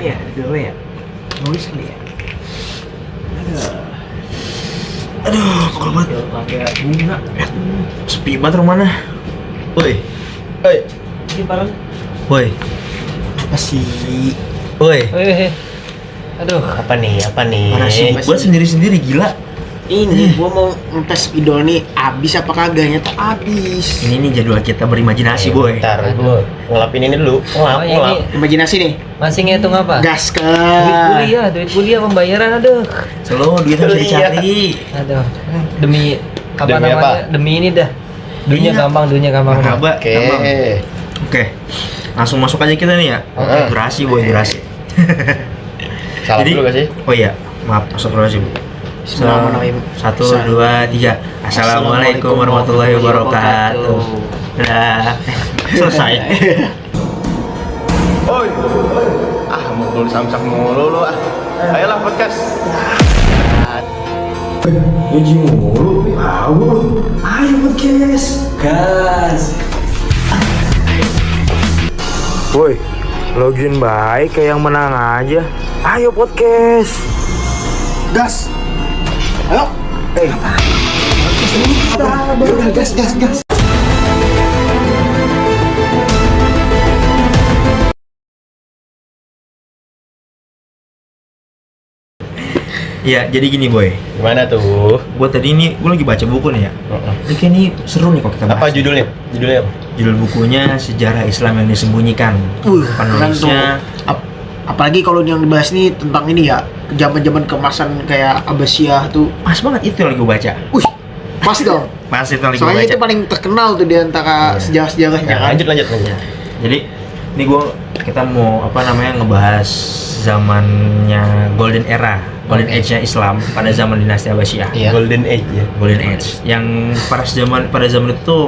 ya? Udah ya? Nulis kali ya? Aduh, kalau banget. Pakai bunga. Sepi banget rumahnya. Woi. Ini barang. Woi. Apa sih? Woi. Aduh, apa nih? Mana sih? Buat sendiri-sendiri gila. Ini gua mau ngetes spidol nih abis apa kagaknya tuh abis. Ini nih jadwal kita berimajinasi, boy. Bentar, gue ngelapin ini dulu. Ngelap. Imajinasi nih. Masih ngitung apa? Gas ke. Duit kuliah pembayaran, aduh. Selalu duit harus dicari. Aduh, demi apa Demi namanya? apa? Demi ini dah. Dunia Iya. gampang. Marhaba, Oke. gampang. Oke. Langsung masuk aja kita nih ya. Oke. Durasi, boy, durasi. Salam dulu gak sih? Oh iya, maaf, masuk durasi, Bu. Bismillahirrahmanirrahim. 1, 2, 3. Assalamualaikum warahmatullahi wabarakatuh. Dah. Selesai. Oi, mau tulis samsak mulu lu ah. Ayolah podcast. Gaji mulu, ayo podcast. Gas. Woi, login baik kayak yang menang aja. Ayo podcast. Gas. Ayo. Udah gas. Ya, jadi gini, boy. Gimana tuh? Buat tadi ini, gue lagi baca buku nih ya. Ini kayak ini seru nih kok kita bahas. Apa judulnya? Judulnya apa? Judul bukunya Sejarah Islam yang Disembunyikan. Keren tuh. Penulisnya Apalagi kalau yang dibahas nih tentang ini ya, zaman-zaman kemasan kayak Abbasiyah tuh. pas banget itu yang lagi gue baca. Wih, pas dong. Pas itu yang lagi gue Soalnya baca. itu paling terkenal tuh di antara sejarah-sejarahnya Ya, kan. lanjut. Ya. Jadi ini kita mau ngebahas zamannya Golden Era, Golden Age-nya Islam pada zaman dinasti Abbasiyah. Iya. Golden Age ya. Golden Age yang pada zaman itu tuh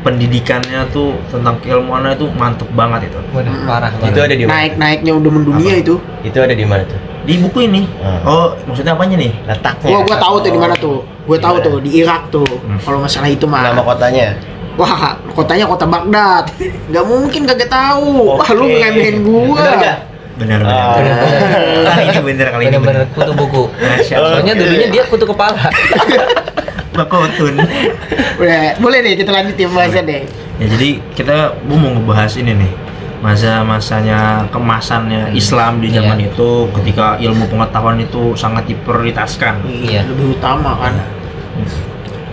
pendidikannya tuh tentang keilmuannya itu mantep banget itu. Waduh, parah. Itu ada di mana? Naiknya udah mendunia Apa? itu. Itu ada di mana tuh? Di buku ini. Oh, maksudnya apanya nih? Letaknya. Gua tahu tuh di mana tuh. Gua tahu Di mana? tuh di Irak tuh. Kalau masalah itu mah. Nama kotanya. Wah, kotanya kota Baghdad. Gak mungkin kagak tahu. Wah, lu Oke. ngemehin gua. Bener gak? Benar. Ah. Kali ini bener. Kutu buku. Masya Allah. Soalnya dulunya dia kutu kepala. Bakotun. Udah, boleh nih kita lanjutin pembahasan deh. Ya jadi gua mau ngebahas ini nih masa-masanya kemasannya Islam di zaman Iya. itu ketika ilmu pengetahuan itu sangat diprioritaskan. Iya. Lebih utama kan.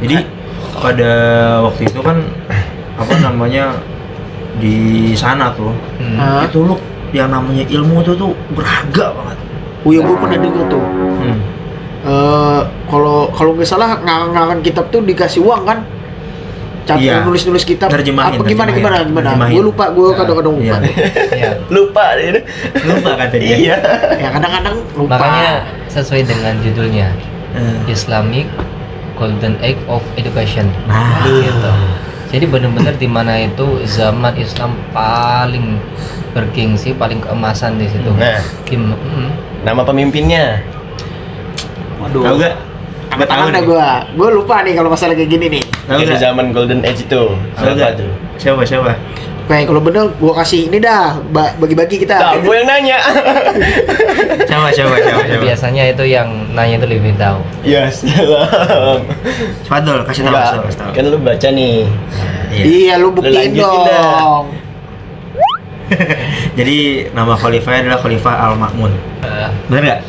Jadi pada waktu itu kan di sana tuh Hah? itu lu yang namanya ilmu tuh berharga banget. Oh ya, gua pernah denger tuh. Kalau nggak salah ngarang kitab tuh dikasih uang kan? Iya. Nulis kitab. Terjemahin, Apa gimana? terjemahin. Gue lupa, gue kadang-kadang lupa. Iya. Iya. Lupa deh. Lupa kata dia. Iya. Ya kadang-kadang lupa. Makanya sesuai dengan judulnya Eh, Islamic Golden Age of Education. Nah, Gitu. Jadi benar-benar di mana itu zaman Islam paling bergengsi, paling keemasan di situ. Nah, nama pemimpinnya. Waduh. tahu gak? Apa tahu Ada nih? gue lupa nih kalau masalah kayak gini nih. Tahu Di gak? zaman Golden Age itu. Tahu Siapa gak? tuh? Siapa? Kayak kalau bener gue kasih ini dah, bagi-bagi kita. Nah, gue yang nanya. Siapa? Biasanya itu yang nanya itu lebih tahu. Ya, salam. Fadol, kasih tahu, kasih tahu. Kan lu baca nih. Iya. Iya, lu buktiin lanjutin dah. dong. Jadi nama khalifahnya adalah Khalifah Al-Ma'mun. Bener nggak?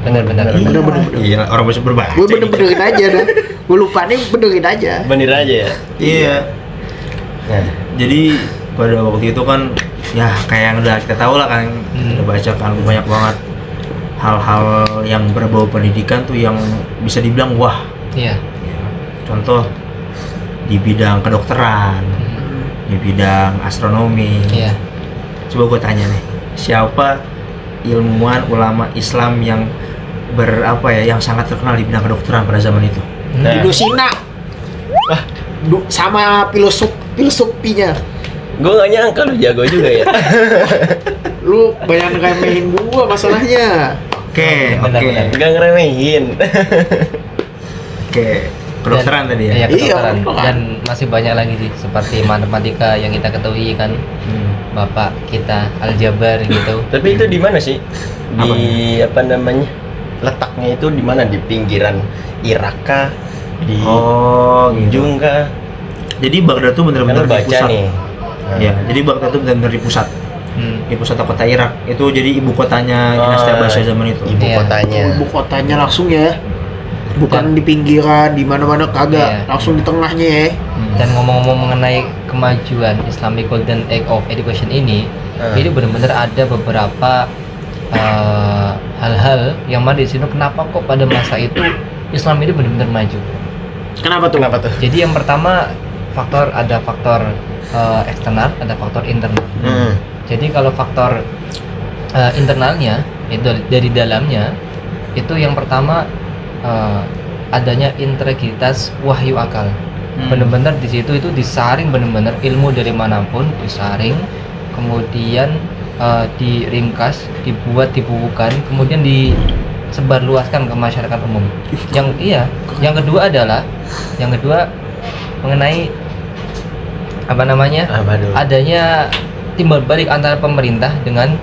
Benar-benar. Iya, orang bisa berbaca. Gue bener-benerin aja dah. Gue lupa nih, benerin aja. Bener aja ya. Iya. Nah, Jadi pada waktu itu kan ya kayak yang udah kita tahu lah kan, udah baca kan banyak banget hal-hal yang berbau pendidikan tuh yang bisa dibilang wah. Iya. Contoh di bidang kedokteran, di bidang astronomi. Iya. Coba gue tanya nih, siapa ilmuwan ulama Islam yang yang sangat terkenal di bidang kedokteran pada zaman itu? Nah. Ibnu Sina. Wah, sama filosofinya. gue gak nyangka lu jago juga ya. Lu banyak ngeremehin gua masalahnya. Oke. Benar-benar. Gak ngeremehin. Oke. Kedokteran tadi ya. Iya, kedokteran. Iya, kedokteran. Dan masih banyak lagi sih seperti matematika yang kita ketahui kan. bapak kita Al-Jabar gitu. Tapi itu di mana sih? Di apa namanya? Letaknya itu di mana? Di pinggiran Irak kah? Di Oh, gitu. ujung kah? Jadi Baghdad tuh Karena bener-bener di baca pusat. nih. Ya, jadi Baghdad tuh bener-bener di pusat. Di pusat kota Irak. Itu jadi ibu kotanya dinasti Abbasiyah zaman itu. Ibu Iya. kotanya. Ibu kotanya langsung ya. Bukan di pinggiran, di mana-mana kagak, Iya. langsung di tengahnya ya. Dan ngomong-ngomong mengenai kemajuan Islamic Golden Age of Education ini, ini benar-benar ada beberapa hal-hal yang mana di sini kenapa kok pada masa itu Islam ini benar-benar maju. Kenapa tuh? Kenapa tuh? Jadi yang pertama ada faktor eksternal, ada faktor internal. Jadi kalau faktor internalnya itu dari dalamnya itu yang pertama adanya integritas wahyu akal. Benar-benar di situ itu disaring benar-benar ilmu dari manapun disaring, kemudian diringkas, dibuat, dibukukan, kemudian disebarluaskan ke masyarakat umum. Yang kedua mengenai apa namanya? Apa dulu? Adanya timbal balik antara pemerintah dengan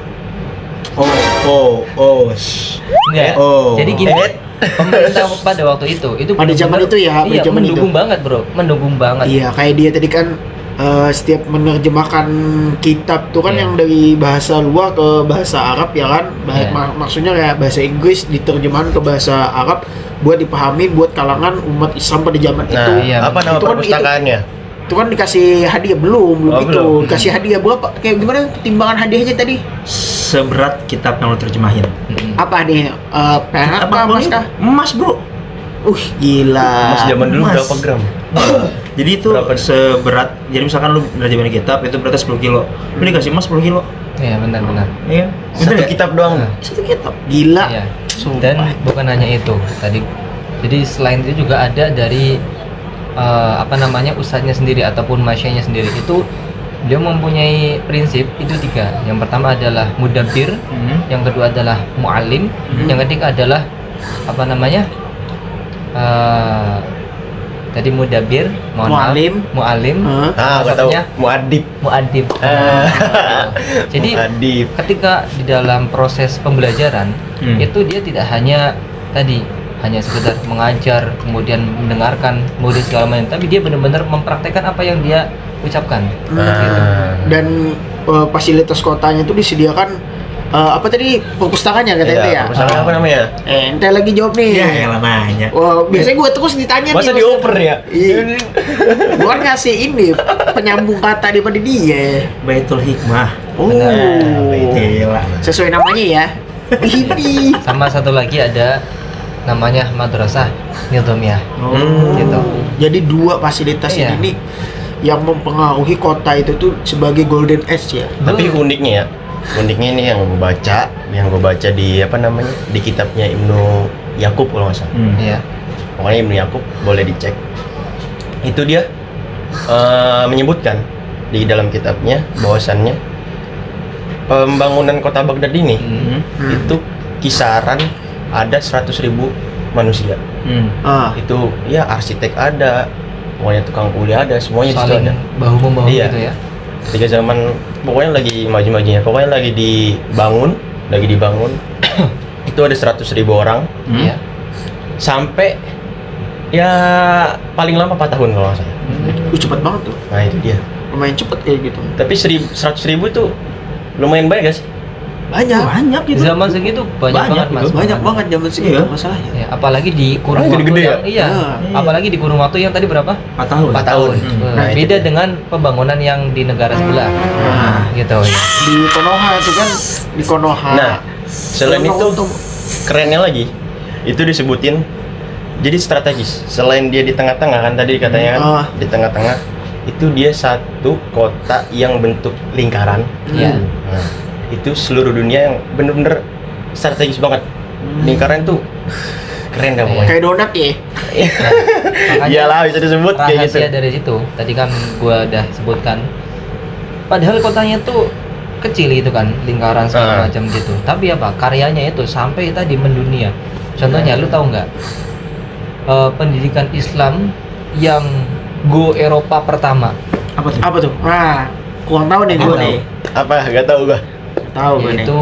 enggak. Oh. Jadi gini, pemerintah pada waktu itu Pada zaman benar-benar- itu ya, pada iya, zaman mendukung itu. banget bro, mendukung banget. Iya, kayak dia tadi kan setiap menerjemahkan kitab tuh kan Iya. yang dari bahasa luar ke bahasa Arab ya kan. Iya. Maksudnya kayak bahasa Inggris diterjemahkan ke bahasa Arab buat dipahami buat kalangan umat Islam pada zaman Nah, itu. iya, apa nama itu kan perpustakaannya? Itu kan dikasih hadiah belum Oh, itu. belum. Dikasih hadiah berapa? Kayak gimana timbangan hadiahnya tadi? Seberat kitab yang lo terjemahin. Mm-mm. Apa hadiahnya? Perak apa emas kah? Emas, Bro. Gila. Mas zaman dulu Mas. berapa gram? Jadi itu Berapa? seberat, jadi misalkan lu nerjemahin kitab itu beratnya 10 kilo. Lu dikasih emas 10 kilo. Iya benar-benar. Iya. Satu Bener ya? kitab doang. Nah. Satu kitab. Gila. Iya. Sumpah. Dan bukan hanya itu tadi. Jadi selain itu juga ada dari apa namanya ustadznya sendiri ataupun masyaykhnya sendiri itu beliau mempunyai prinsip itu 3. Yang pertama adalah mudabbir, yang kedua adalah muallim, yang ketiga adalah apa namanya? Tadi mudabbir, Muallim. muallim, Hah? Gak tahu. Maksudnya? Muadib. muadib. Jadi Muadib. ketika di dalam proses pembelajaran itu dia tidak hanya sekedar mengajar kemudian mendengarkan kemudian segala macam, tapi dia benar-benar mempraktekkan apa yang dia ucapkan. Gitu. Dan fasilitas kotanya itu disediakan apa tadi perpustakaannya kata ente ya? Perpustakaan apa namanya? Ente lagi jawab nih. Ya elah nanya. Wah, biasanya gue terus ditanya Masa nih, dioper ya? Iya. Gue kan ngasih ini penyambung kata daripada dia. Baitul Hikmah. Oh, Gila. sesuai namanya ya. Ini. Sama satu lagi ada namanya madrasah Nizamiyah. Oh. Gitu. Jadi 2 fasilitas Iya. ini yang mempengaruhi kota itu tuh sebagai golden age ya. Tapi uniknya ini yang gue baca di apa namanya, di kitabnya Ibnu Yakub kalau nggak salah. Iya. Pokoknya Ibnu Yakub boleh dicek. Itu dia menyebutkan di dalam kitabnya bahwasannya pembangunan kota Baghdad ini itu kisaran ada 100.000 manusia. Itu ya arsitek ada, pokoknya tukang kuli ada, semuanya di situ Saling ada. bahu membahu Iya. gitu ya. Ketika zaman pokoknya lagi maju-majunya, pokoknya lagi dibangun itu ada 100.000 orang Iya. sampai ya paling lama 4 tahun kalau nggak salah. Cepet banget tuh. Nah itu dia. Lumayan cepet kayak gitu. Tapi 100.000 itu lumayan banyak gak sih? Banyak gitu. Zaman segitu banyak banget mas. Banyak banget zaman segitu Iya. masalahnya. Ya, apalagi di kurun Oh, waktu gede-gede yang, ya? iya, Nah, apalagi di kurun waktu yang tadi berapa? 4 tahun. 4 tahun. Nah, itu Beda dia. dengan pembangunan yang di negara sebelah, gitu ya. Di Konoha itu kan di Konoha. Nah, selain itu kerennya lagi itu disebutin jadi strategis. Selain dia di tengah-tengah kan tadi katanya kan di tengah-tengah itu dia satu kota yang bentuk lingkaran. Iya. Nah, itu seluruh dunia yang bener-bener strategis banget. Lingkaran tuh keren dah pokoknya. Kayak donat ya. Makanya Iyalah bisa disebut kayak gitu. rahasia dari situ. Tadi kan gua udah sebutkan. Padahal kotanya tuh kecil itu kan, lingkaran segala macam gitu. Tapi apa? Karyanya itu sampai tadi mendunia. Contohnya lu tahu nggak? Pendidikan Islam yang go Eropa pertama. Apa tuh? Apa tuh? Nah, kurang tahu nih gue nih. Apa? Gak tahu gua. Tahu gue nih. Yaitu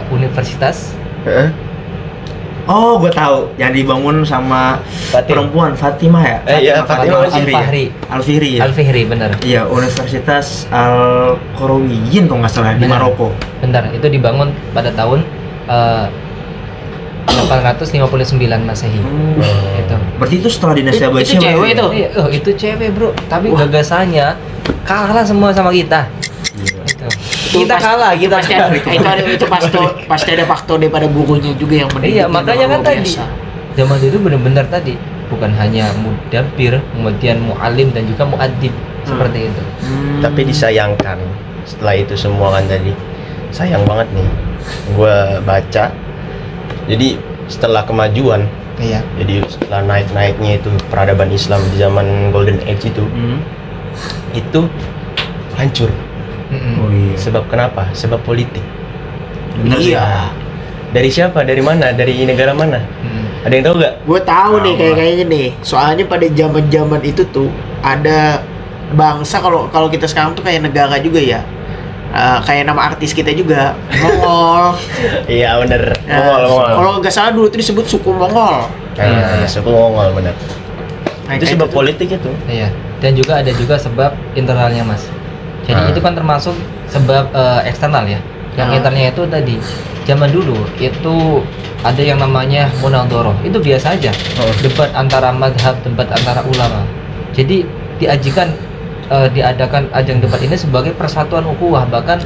universitas Heeh. Oh, gue tahu yang dibangun sama Fatim. perempuan Fatimah ya. Iya, Fatimah Al-Fahri. Al-Fihri ya. Al-Fihri benar. Iya, Universitas Al-Qarawiyyin kalau nggak salah di Benar. Maroko. Bentar, itu dibangun pada tahun 859 Masehi. Itu. Berarti itu setelah dinasti Itu Abbasiyah. cewek berarti itu. ya? Iya, itu cewek bro, tapi Wah. gagasannya kalah semua sama kita. Iya. Itu. Kita kalah, kita pasti kalah. itu pasti ada faktor daripada gurunya juga yang mendidik. Iya, makanya kan luar tadi biasa. zaman dulu benar-benar tadi bukan hanya mudabbir, kemudian mu'alim dan juga mu'addib seperti itu. Tapi disayangkan setelah itu semua kan tadi sayang banget nih gua baca. Jadi setelah kemajuan, Iya. jadi setelah naik-naiknya itu peradaban Islam di zaman Golden Age itu hancur. Mm-mm. Oh iya. Sebab kenapa? Sebab politik. Bener sih. Iya. Dari siapa? Dari mana? Dari negara mana? Mm. Ada yang tahu gak? Gue tahu nih Tahu lah. kayaknya nih. Soalnya pada zaman itu tuh ada bangsa, kalau kita sekarang tuh kayak negara juga ya. Kayak nama artis kita juga, Mongol. Iya bener. Nah, Mongol. Kalau nggak salah dulu tuh disebut suku Mongol. Nah, suku Mongol bener. Nah, Itu kayak sebab gitu. politik itu. Iya. Dan juga ada juga sebab internalnya mas. Jadi Ah. itu kan termasuk sebab eksternal ya. Yang Ah. internalnya itu tadi zaman dulu itu ada yang namanya munadharah. Itu biasa aja. Debat antara madhab, debat antara ulama. Jadi diadakan ajang debat ini sebagai persatuan ukhuwah. Bahkan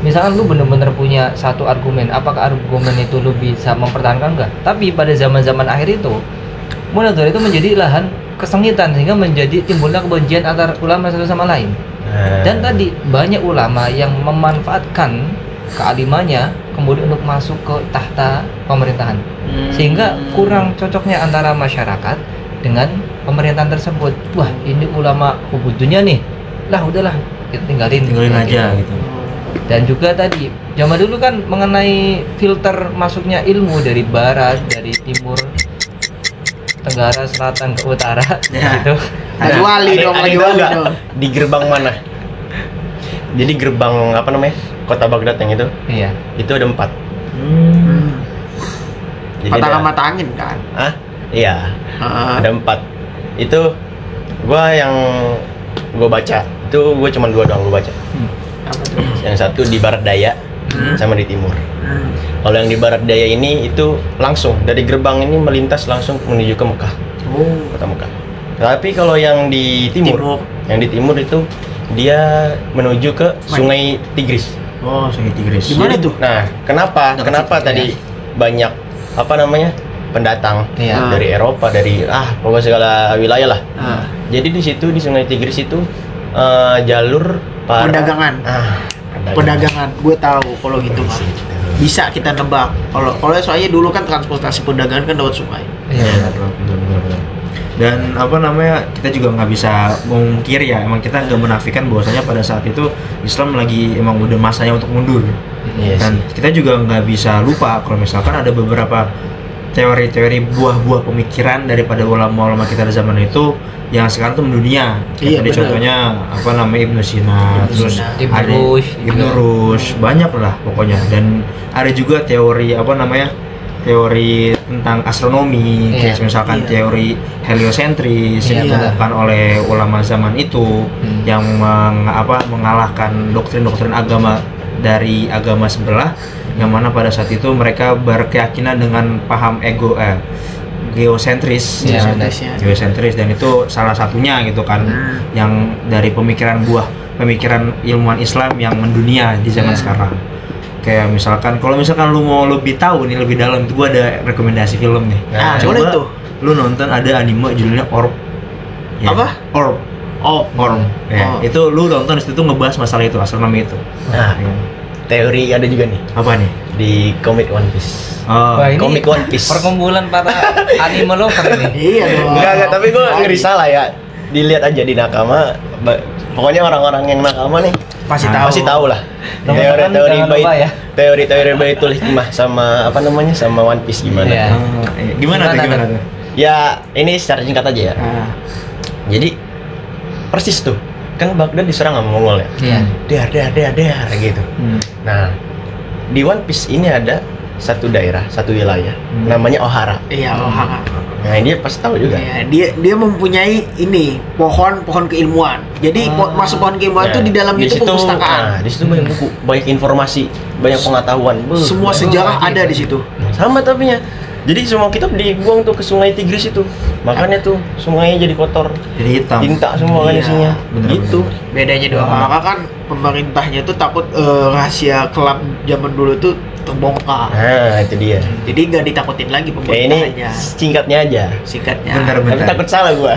misalkan lu bener-bener punya satu argumen, apakah argumen itu lu bisa mempertahankan enggak? Tapi pada zaman-zaman akhir itu munadharah itu menjadi lahan kesengitan sehingga menjadi timbulnya kebencian antar ulama satu sama lain. Dan tadi banyak ulama yang memanfaatkan kealimannya kemudian untuk masuk ke tahta pemerintahan, sehingga kurang cocoknya antara masyarakat dengan pemerintahan tersebut. Wah, ini ulama hubudunya nih, lah udahlah kita tinggalin aja gitu. Dan juga tadi zaman dulu kan mengenai filter masuknya ilmu dari barat, dari timur, tenggara, selatan ke utara Ya. gitu. Lagi wali dong, ada lagi yang tahu wali nggak dong. di gerbang mana? Jadi gerbang apa namanya? Kota Baghdad yang Iya. itu ada 4. Jadi Mata angin kan. Ah, iya. Heeh. Ada 4. Itu gua yang gua baca itu gua cuma 2 doang gua baca. Apa tuh? Yang satu di barat daya sama di timur. Kalau yang di barat daya ini itu langsung dari gerbang ini melintas langsung menuju ke Mekah, Oh, kota Mekah. Tapi kalau yang di timur, yang di timur itu dia menuju ke Sungai Tigris. Oh, Sungai Tigris. Gimana tuh? Nah, kenapa? Dekat Kenapa situ, tadi banyak apa namanya pendatang Iya. dari Eropa, dari pokoknya segala wilayah lah. Ah, Jadi di situ di Sungai Tigris itu jalur para perdagangan. Perdagangan, gue tahu kalau gitu mah. Bisa kita nebak. Kalau soalnya dulu kan transportasi perdagangan kan lewat sungai. Iya. Benar. Dan apa namanya, kita juga nggak bisa mengungkir ya, emang kita nggak menafikan bahwasanya pada saat itu Islam lagi emang udah masanya untuk mundur. Iya Dan kita juga nggak bisa lupa kalau misalkan ada beberapa teori-teori buah-buah pemikiran daripada ulama-ulama kita di zaman itu yang sekarang tuh mendunia. Iya, Tadi benar. contohnya apa namanya Ibnu Sina, terus Sina. Ibnu ada Rushd Ibnu juga. Rushd, banyak lah pokoknya. Dan ada juga teori apa namanya, teori tentang astronomi, Iya. kayak misalkan Iya. teori heliosentris Iya, yang ditemukan oleh ulama zaman itu, yang mengalahkan doktrin-doktrin agama dari agama sebelah, yang mana pada saat itu mereka berkeyakinan dengan paham geosentris, Iya, Iya, benar. ya. geosentris, dan itu salah satunya gitu kan, yang dari pemikiran pemikiran ilmuwan Islam yang mendunia di zaman Iya. sekarang. Kayak misalkan kalau misalkan lu mau lebih tahu nih lebih dalam, itu gua ada rekomendasi film nih. Ah, Coba boleh tuh. lu nonton, ada anime judulnya Orb. Ya. Apa? Orb. Oh, Orb. Ya, Oh. itu lu nonton, di situ tuh ngebahas masalah itu, astronomi itu. Nah, Ya. teori ada juga nih Apa nih? di komik One Piece. Oh, Wah, ini Komik One Piece. perkumpulan para anime lover ini. Iya dong. Enggak, tapi gue ngeri salah ya. Dilihat aja di Nakama, pokoknya orang-orang yang Nakama nih Pasti Ah, tahu. pasti tahu lah. Teman-teman Teori-teori jangan lupa ya. teori-teori Baitul Hikmah sama apa namanya sama One Piece gimana? Iya. Gimana tuh? Ya ini secara singkat aja ya. Ah, Jadi persis tuh kan Baghdad diserang sama Mongol ya. Iya. Der gitu. Nah, di One Piece ini ada satu daerah, satu wilayah namanya Ohara. Iya, Ohara. Nah, dia pasti tahu juga. Iya, dia mempunyai ini pohon keilmuan. Jadi masuk pohon keilmuan itu di dalam itu perpustakaan. Nah, di situ banyak buku, banyak informasi, banyak pengetahuan. Semua sejarah ada di situ. Sama tapi ya. Jadi semua kitab dibuang tuh ke Sungai Tigris itu. Makanya tuh sungainya jadi kotor. Jadi hitam. Tinta semua kan Iya, isinya. bener, Gitu. Bedanya di Ohara kan pemerintahnya tuh takut rahasia kelam zaman dulu tuh terbongkar. Nah, itu dia. Jadi nggak ditakutin lagi Kayak ini pemerintahnya. singkatnya aja. Singkatnya. Tapi takut salah gua.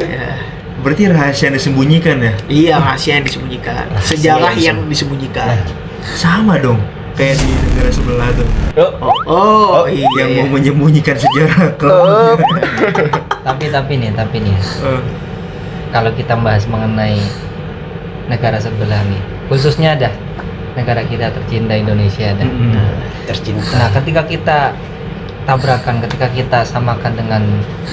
Ya. Berarti rahasia yang disembunyikan ya? Iya, rahasia yang disembunyikan. Sejarah yang disembunyikan. Sama dong. Kayak di negara sebelah tuh. Oh, iya. Yang iya. mau menyembunyikan sejarah kelamnya. Tapi nih kalau kita bahas mengenai negara sebelah nih, khususnya ada negara kita tercinta Indonesia ada. Tercinta. Nah, ketika kita tabrakan, ketika kita samakan dengan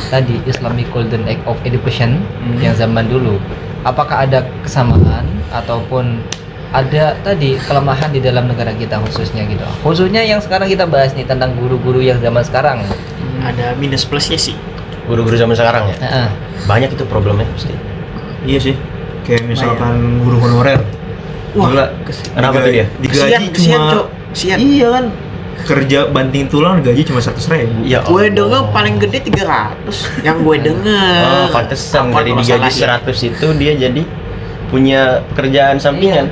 tadi Islamic Golden Age of Education yang zaman dulu, apakah ada kesamaan ataupun ada tadi kelemahan di dalam negara kita khususnya gitu? Khususnya yang sekarang kita bahas nih tentang guru-guru yang zaman sekarang. Ada minus plusnya sih. Guru-guru zaman sekarang ya. Heeh. Banyak itu problemnya pasti. Iya sih. Kayak misalkan guru honorer. Wah, Gila. Kenapa tuh dia? Digaji Kesian, cuma Cok. Kesian. Iya kan. Kerja banting tulang gaji cuma 100.000. Ya Gue Allah. denger paling gede 300. Yang gue denger. Oh, pantesan Apa dari kalau digaji salah ya? 100 itu dia jadi punya pekerjaan sampingan.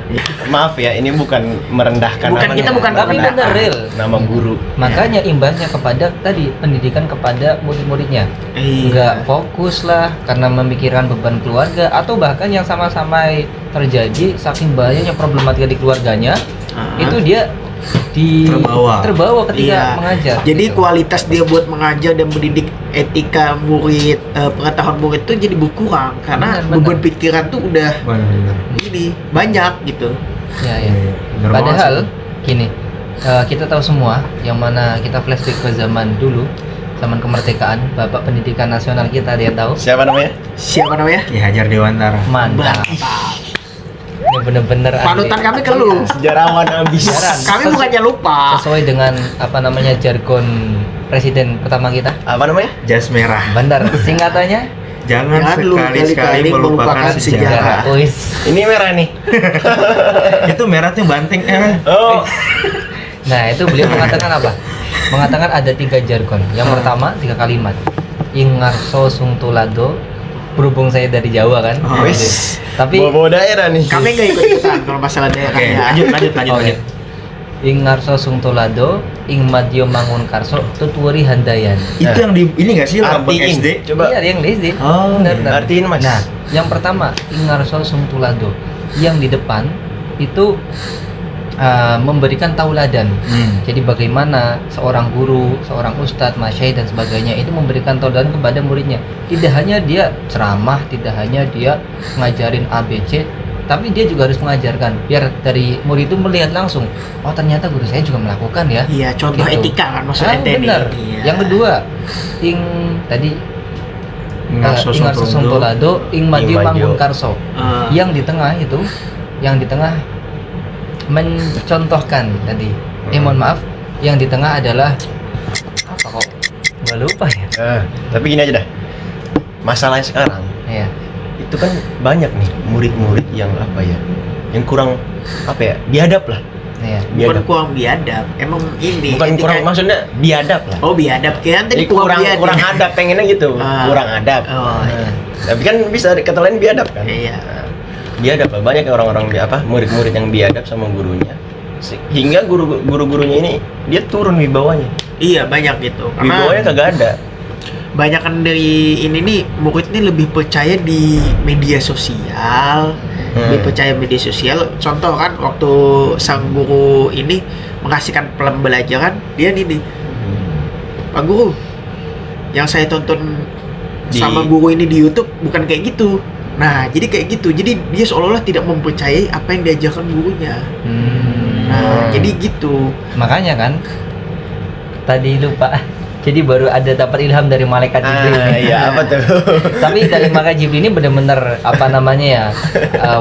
Maaf ya, ini bukan merendahkan Bukan, kita bukan tapi merendahkan. benar real. nama guru. Makanya imbasnya kepada tadi pendidikan kepada murid-muridnya. Iya. Nggak fokus lah karena memikirkan beban keluarga atau bahkan yang sama-sama terjadi saking banyaknya problematika di keluarganya, itu dia terbawa ketika Iya. mengajar. Jadi gitu. kualitas dia buat mengajar dan mendidik etika murid, pengetahuan murid tuh jadi berkurang karena Benar, beban pikiran tuh udah Benar. ini banyak gitu. Ya, ya. Bener banget Padahal sih. gini, kita tahu semua yang mana kita flashback ke zaman dulu, zaman kemerdekaan, Bapak Pendidikan Nasional kita, ada yang tahu? Siapa namanya? Siapa namanya? Ki Hajar Dewantara. Mantap. Ini bener-bener Panutan kami ke lu. Sejarawan abis. Siaran. Kami bukannya lupa. Sesuai dengan apa namanya jargon presiden pertama kita. Apa namanya? Jas merah. Benar, singkatannya Jangan Jangan lu sekali-sekali kali-kali melupakan melupakan sejarah. Wis. Ini merah nih. Itu merah tuh banteng Oh, Nah, itu beliau mengatakan apa? Mengatakan ada 3 jargon. Yang pertama 3 kalimat. Ingarso sungtulado. Berhubung saya dari Jawa kan. wis. Tapi Bawa daerah nih. Kami nggak ikut-ikutan kalau masalah daerah Oke, ya. lanjut. Ingarso sungtulado ing madyo mangun karso tutwuri handayan. Itu yang di ini enggak sih lambang Artiin. SD? Coba. Iya, yang SD. Oh, Benar. Artiin, Mas. Nah, yang pertama Ingarso sungtulado. Yang di depan itu memberikan tauladan. Jadi bagaimana seorang guru, seorang ustadz, masyayikh dan sebagainya itu memberikan tauladan kepada muridnya. Tidak hanya dia ceramah, tidak hanya dia ngajarin ABC, tapi dia juga harus mengajarkan biar dari murid itu melihat langsung, oh ternyata guru saya juga melakukan ya. Iya, contoh Gitu. etika kan maksudnya ente nih. benar. Iya. Yang kedua, tadi Ngarso Ingarso Sungtulado. Sungtulado ing madyo Ing madyo. mangun karso. Yang di tengah itu, yang di tengah mencontohkan tadi. Mohon maaf, yang di tengah adalah apa kok? Gua lupa ya. Tapi gini aja dah. Masalahnya sekarang Iya. itu kan banyak nih murid-murid yang apa ya? Yang kurang apa ya? Biadab lah. Iya. Bukan Biadab. kurang biadab, emang ini. Bukan etika- kurang, maksudnya biadab lah. Oh biadab, kira Jadi tadi kurang biadab. kurang adab, pengennya gitu. Kurang adab. Oh iya. Tapi kan bisa kata lain biadab kan? Iya. Biadab lah, banyak orang-orang murid-murid yang biadab sama gurunya, hingga guru-gurunya ini dia turun wibawanya. Iya banyak gitu. Wibawanya Karena kagak ada. banyak kan dari ini nih murid ini lebih percaya di media sosial, lebih percaya media sosial. Contoh kan waktu sang guru ini mengasihkan pembelajaran, dia nih, Pak Guru, yang saya tonton sama guru ini di YouTube bukan kayak gitu. Nah, jadi kayak gitu. Jadi dia seolah-olah tidak mempercayai apa yang diajarkan gurunya. Nah, jadi gitu. Makanya kan tadi lupa Jadi baru ada dapat ilham dari malaikat Jibril. Iya, apa tuh? Tapi dari malaikat Jibril ini benar-benar apa namanya ya?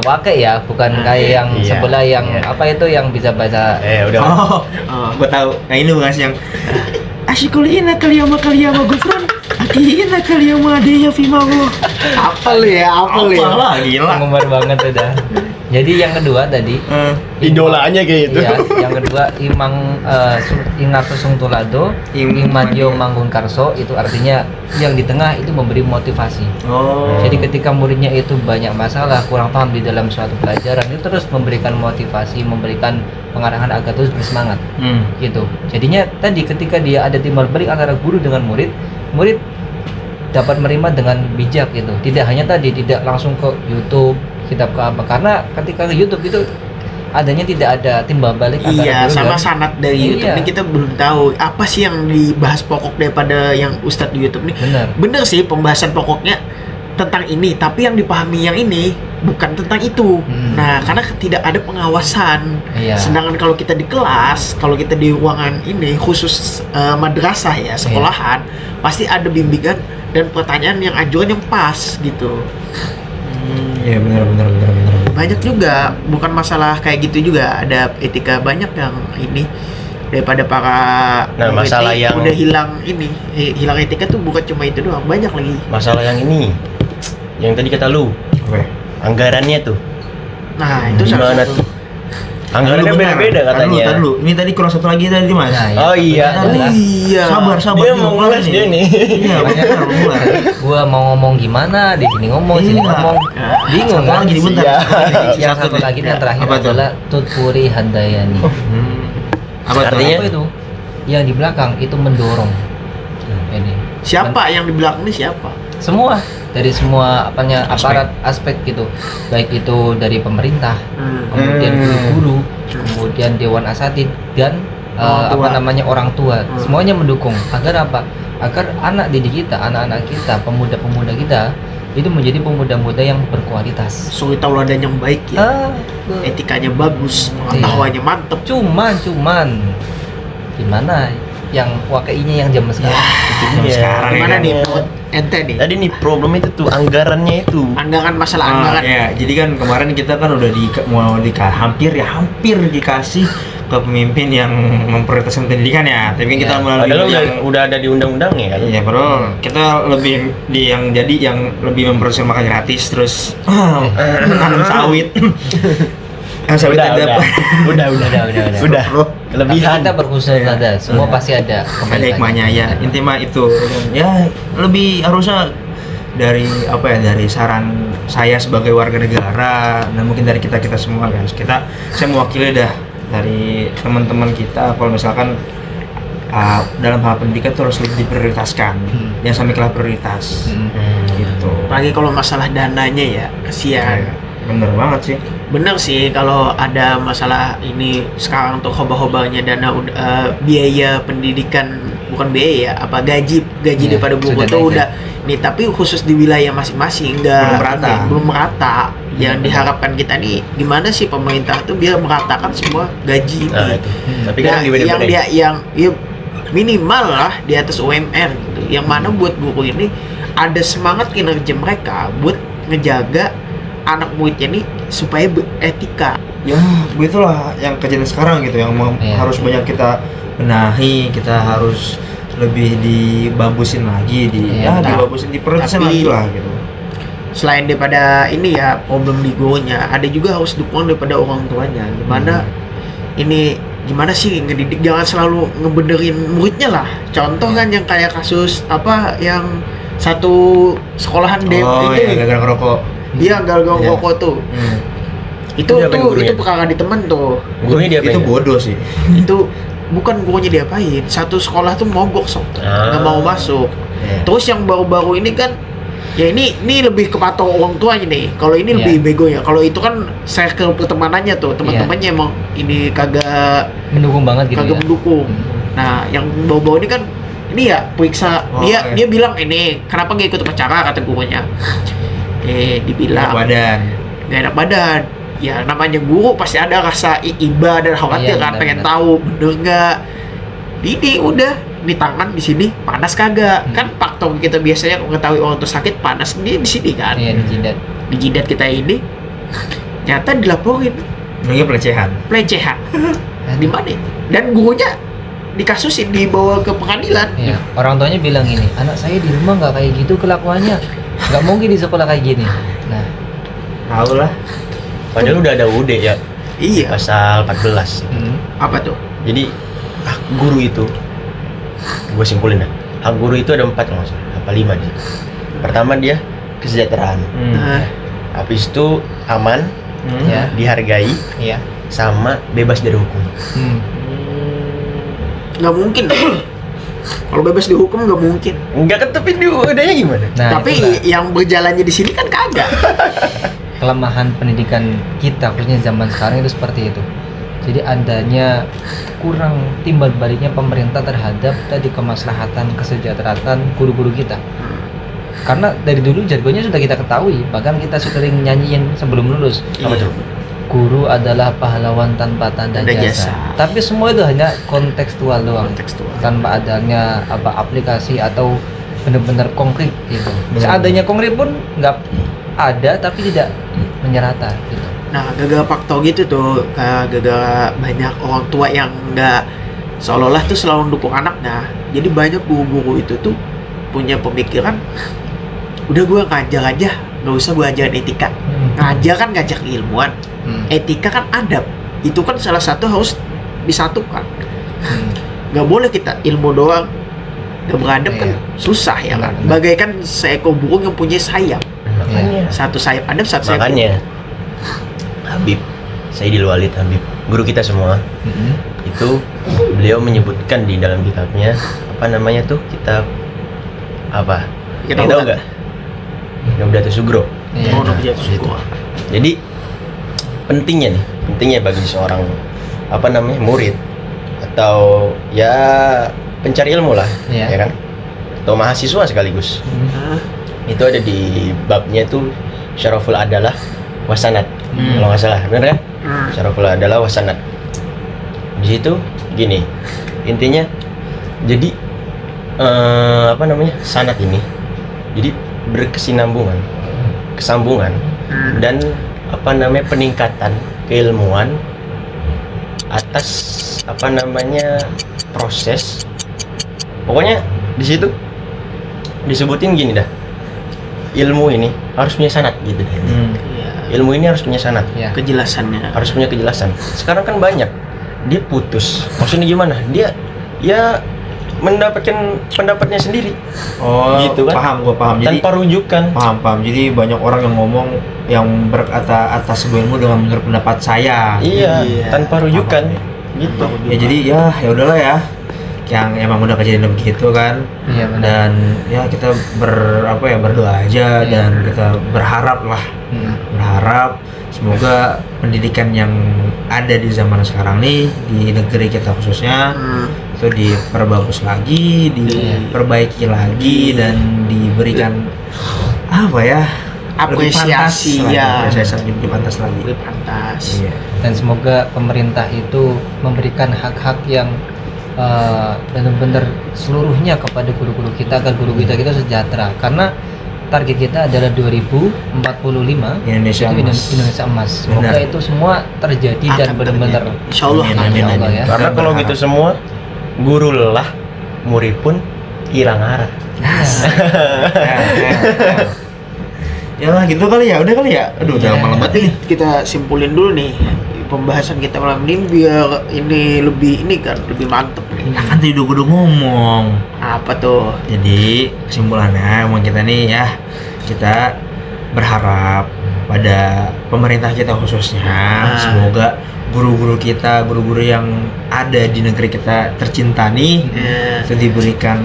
Wakai ya, bukan kayak yang Iya, sebelah yang iya. apa itu yang bisa baca. Udah. Gue tahu. Nah ini bukan sih yang Ashikulina kaliyama gufran. Akina kaliyama adeya fimawo. Apa lu ya? Apalah gila. Penggemar banget udah. Jadi yang kedua tadi Idolanya kayak gitu. Iya, yang kedua Ingarto Sungtulado, Imadio Manggun Karso, itu artinya yang di tengah itu memberi motivasi. Oh. Jadi ketika muridnya itu banyak masalah, kurang paham di dalam suatu pelajaran, itu terus memberikan motivasi, memberikan pengarahan agar terus bersemangat. Gitu. Jadinya tadi ketika dia ada timbal balik antara guru dengan murid dapat menerima dengan bijak gitu. Tidak hanya tadi tidak langsung ke YouTube, kitab ke apa, karena ketika ke YouTube itu adanya tidak ada timbal balik antara Iya, guru sama dan- sanad dari YouTube Iya. ini kita belum tahu apa sih yang dibahas pokok daripada yang Ustadz di YouTube nih. Benar. Sih pembahasan pokoknya tentang ini, tapi yang dipahami yang ini bukan tentang itu. Nah, karena tidak ada pengawasan. Iya. Sedangkan kalau kita di kelas, kalau kita di ruangan ini khusus madrasah ya, sekolahan, pasti ada bimbingan dan pertanyaan yang ajuan yang pas gitu. Iya benar. Banyak juga, bukan masalah kayak gitu juga, ada etika banyak yang ini daripada para Nah, murid masalah ini yang- udah hilang ini, hilang etika tuh bukan cuma itu doang, banyak lagi. Masalah yang ini, yang tadi kata lu, Oke. anggarannya tuh. Nah, itu salah Gimana satu. tuh? Anggarannya beda-beda katanya. Tar dulu. Ini tadi kurang satu lagi tadi Mas. Nah, Oh iya. Tadi. Iya. Sabar. Dia mau Mulai ngulas dia nih. Iya, benar. Gua mau ngomong gimana, di sini ngomong, sini Iya. ngomong. Bingung Satu kan? lagi bentar. Iya. Yang satu lagi yang terakhir Apa tuh? adalah Tutpuri Handayani. Apa tuh? Artinya? Apa itu? Yang di belakang itu mendorong. Ini. Siapa yang di belakang ini siapa? Semua dari semua aparat aspek gitu, baik itu dari pemerintah, kemudian guru-guru, kemudian dewan asatid dan Orang tua. orang tua, semuanya mendukung agar apa? Agar anak didik kita, anak-anak kita, pemuda-pemuda kita itu menjadi pemuda-pemuda yang berkualitas. Suri tauladan yang baik ya. Betul. Etikanya bagus, pengetahuannya mantep. Cuman gimana yang wakainya yang zaman sekarang? Iya. Sekarang Gimana ya. nih menurut ente nih? Tadi nih problem itu tuh anggarannya itu. Anggaran masalah anggaran. Ya, jadi kan kemarin kita kan udah hampir dikasih ke pemimpin yang memprioritaskan pendidikan ya. Tapi kan kita Ya. melalui Padahal yang udah ada di undang-undangnya kan. iya, bro. Kita lebih yang lebih memprioritaskan makan gratis terus tanam sawit. Sawit Udah. Udah. Kelebihan. Kita berhusnuzon, semua pasti ada Ada hikmahnya ya. Intinya itu ya lebih harusnya dari dari saran saya sebagai warga negara dan mungkin dari kita semua kan. Saya mewakili dari teman-teman kita kalau misalkan dalam hal pendidikan itu harus lebih diprioritaskan. Jangan sampai kalah prioritas. Gitu. Apalagi kalau masalah dananya ya, kasihan. Bener banget sih. Bener sih kalau ada masalah ini sekarang tuh hoba-hobanya dana biaya pendidikan, bukan biaya ya, gaji Iya, daripada guru sudah tuh naik, udah nih, tapi khusus di wilayah masing-masing enggak belum merata. Yang diharapkan kita nih gimana sih pemerintah tuh biar meratakan semua gaji Nah, nih. itu. Tapi kan Nah, lagi beda-beda. yang ya, minimal lah di atas UMR gitu. Yang mana buat guru ini ada semangat kinerja mereka buat ngejaga anak muridnya nih supaya beretika. Ya begitulah yang kejadian sekarang gitu yang Iya. harus banyak kita benahi, kita harus lebih dibagusin lagi Iya, dibagusin diprioritaskan tapi- lagi lah gitu. Selain daripada ini ya problem di gurunya, ada juga harus dukungan daripada orang tuanya. Gimana sih ngedidik, jangan selalu ngebenerin muridnya lah. Contoh kan yang kayak kasus yang satu sekolahan Iya, ini gara-gara ngerokok. dia gagal Iya. rokok tuh. Itu Dia apain gurunya? perkara di temen tuh. Gurunya dia Itu bodoh sih. Itu bukan gurunya diapain, satu sekolah tuh mogok nggak mau masuk. Iya. Terus yang baru-baru ini kan ya ini lebih ke patok orang tuanya nih. Kalau ini Iya. lebih bego ya. Kalau itu kan circle pertemanannya tuh, teman-temannya emang ini kagak Mendukung banget gitu ya. mendukung. Nah, yang baru-baru ini kan ini ya periksa Oh, dia iya. dia bilang ini kenapa nggak ikut upacara kata gurunya. Dibilang Badan. gak enak badan. Ya namanya guru pasti ada rasa iba dan khawatir Iya, kan, benar, pengen benar. tahu bener nggak. Ini udah di tangan di sini panas kagak. Kan faktor kita biasanya mengetahui orang itu sakit panas dia di sini kan. Iya, di jidat. Di jidat kita ini ternyata dilaporin Lagi pelecehan. pelecehan. Di mana? Dan gurunya dikasusin, dibawa ke pengadilan. Iya, orang tuanya bilang ini, anak saya di rumah nggak kayak gitu kelakuannya, nggak mungkin di sekolah kayak gini. Nah, Tahu lah. Padahal udah ada UUD ya, Iya. pasal 14. Apa tuh? Jadi hak guru itu, gue simpulin ya, hak guru itu ada 4 kalau nggak salah, apa 5 dia. Pertama dia kesejahteraan, Nah, habis itu aman, ya, dihargai, iya. sama bebas dari hukum. nggak mungkin. Kalau bebas dihukum nggak mungkin. Enggak kan, tapi di UUD-nya gimana? Nah, Tapi itulah yang berjalannya di sini kan kagak. kelemahan pendidikan kita khususnya zaman sekarang itu seperti itu. Jadi adanya kurang timbal baliknya pemerintah terhadap tadi kemaslahatan kesejahteraan guru-guru kita. Karena dari dulu jargonnya sudah kita ketahui, bahkan kita sering nyanyiin sebelum lulus. Apa tuh? Guru adalah pahlawan tanpa tanda Tanda jasa. jasa. Tapi semua itu hanya kontekstual doang, Kontekstual. tanpa adanya aplikasi atau benar-benar konkret gitu. Benar. Seadanya konkret pun nggak ada, tapi tidak menyerata gitu. Nah, gara-gara faktor gitu tuh, gara-gara banyak orang tua yang nggak seolah-olah tuh selalu mendukung anaknya. Jadi banyak guru-guru itu tuh punya pemikiran, udah gue ngajar aja, nggak usah gue ajarin etika. Ngajar kan ngajak keilmuan, etika kan adab. Itu kan salah satu harus disatukan. Nggak boleh kita ilmu doang, nggak beradab kan susah ya kan. Benar. Bagaikan seekor burung yang punya sayap. Makanya. Satu sayap adab, satu sayap Makanya Habib Saidil Walid Habib, guru kita semua, itu beliau menyebutkan di dalam kitabnya, apa namanya tuh, kitab apa? Kita Tahu nggak? Nobdatus Sugro. Iya. Oh, Nobdatus Gitu. Sugro. Jadi pentingnya bagi seorang apa namanya murid atau ya pencari ilmu lah, Iya. ya kan? Atau mahasiswa sekaligus. Nah, Itu ada di babnya itu Syaraful Adalah Wasanat. Kalau nggak salah, bener kan? Syaraful Adalah Wasanat. Di situ gini, intinya jadi apa namanya, sanat ini jadi berkesinambungan, kesambungan dan apa namanya peningkatan keilmuan atas apa namanya proses. Pokoknya di situ disebutin gini dah, ilmu ini harus punya sanad gitu. iya. Ilmu ini harus punya sanad, Iya. Kejelasannya. harus punya kejelasan. Sekarang kan banyak dia putus, maksudnya gimana, dia ya mendapatkan pendapatnya sendiri Oh, Gitu kan? Gua paham. Jadi tanpa rujukan. paham. Jadi banyak orang yang ngomong yang berkata atas sebuah ilmu dengan menurut pendapat saya. Iya, Iya. tanpa rujukan Paham. gitu. Ya jadi ya udahlah ya. Yang emang udah kejadian begitu kan. Iya, benar. Dan ya kita berdoa aja Iya. dan kita berharap lah, berharap semoga pendidikan yang ada di zaman sekarang nih di negeri kita khususnya itu diperbagus lagi, diperbaiki lagi dan diberikan apa ya, lebih pantas Apresiasi, lagi, ya. apresiasi lebih pantas lagi. Lebih pantas. Iya. Dan semoga pemerintah itu memberikan hak-hak yang benar-benar seluruhnya kepada guru-guru kita agar guru kita sejahtera, karena target kita adalah 2045 Indonesia itu emas. Indonesia emas. Semoga Benar. itu semua terjadi dan Akan benar-benar terjadi. Insya Allah. Amin, Insya amin, Allah amin. ya. Karena Kita kalau berharap. gitu semua, guru lelah, murid pun hilang arah. Ya lah gitu kali ya, udah kali ya. Aduh, udah Iya. malam banget ini. Kita simpulin dulu nih pembahasan kita malam ini biar ini lebih lebih mantep nih. Ya kan tadi udah ngomong. Apa tuh? Jadi kesimpulannya emang kita nih ya, kita berharap pada pemerintah kita khususnya, semoga guru-guru kita, guru-guru yang ada di negeri kita tercinta nih, itu diberikan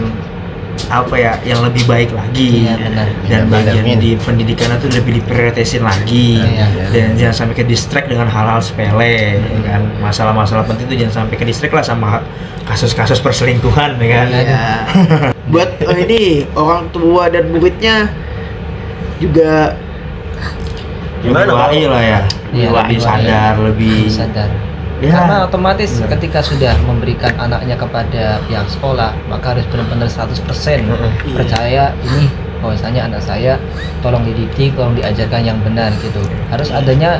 apa ya, yang lebih baik lagi. Iya, benar. Dan Amin, bagian amin. di pendidikan itu lebih diprioritasin lagi. Iya. Dan jangan sampai ke distract dengan hal-hal sepele, ya kan. Masalah-masalah penting itu jangan sampai ke distract lah sama kasus-kasus perselingkuhan, ya kan. Ya. Buat ini orang tua dan muridnya juga Gimana Lebih kalau wai lah ya, Iya, lebih lebih sadar, lebih sadar. Ya, Karena otomatis benar. ketika sudah memberikan anaknya kepada pihak sekolah, maka harus benar-benar 100% Iya. percaya ini bahwasanya anak saya tolong dididik, tolong diajarkan yang benar gitu. Harus adanya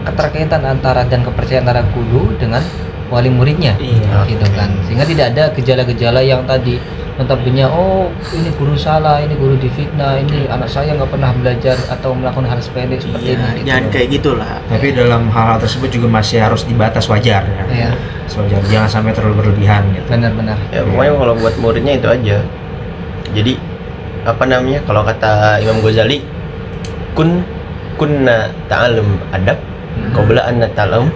keterkaitan antara dan kepercayaan antara guru dengan wali muridnya, Iya. gitu kan. Sehingga tidak ada gejala-gejala yang tadi notabene oh ini guru salah, ini guru difitnah, ini anak saya nggak pernah belajar atau melakukan hal sepele seperti Iya, ini. Gitu. jangan kayak gitulah. Tapi dalam hal tersebut juga masih harus dibatas wajar ya. Iya, Sewajar, jangan sampai terlalu berlebihan gitu. benar-benar. Ya pokoknya kalau buat muridnya itu aja. Jadi apa namanya kalau kata Imam Ghazali, kunna ta'allum adab qabla an nata'allum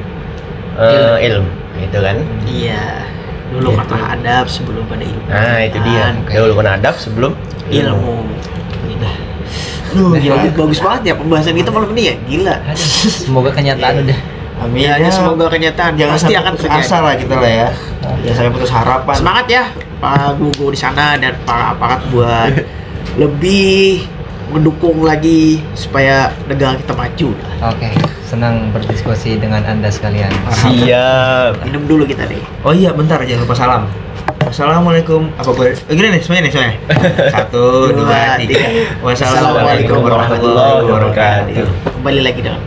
ilm, gitu kan. Iya. Dulu Gitu. kata adab sebelum pada ilmu. Nah, itu dia. Oke. Dahulu kan adab sebelum Ilmu. Udah. Aduh, Gila. bagus banget ya pembahasan kita malam ini ya. Gila. Aduh, semoga kenyataan udah. Amin. Ya, semoga kenyataan. Jangan Pasti sampai akan putus terjadi. asa lah kita lah ya. Jangan sampai putus harapan. Semangat ya Pak Gugu di sana dan para aparat buat lebih mendukung lagi supaya negara kita maju lah. Oke, senang berdiskusi dengan Anda sekalian. siap. Minum dulu kita deh. Oh iya, bentar jangan lupa salam. Assalamualaikum. Apa gue? Gini nih, semuanya nih, semuanya. 1, 2, 3. Wassalamualaikum warahmatullahi wabarakatuh. Kembali lagi dalam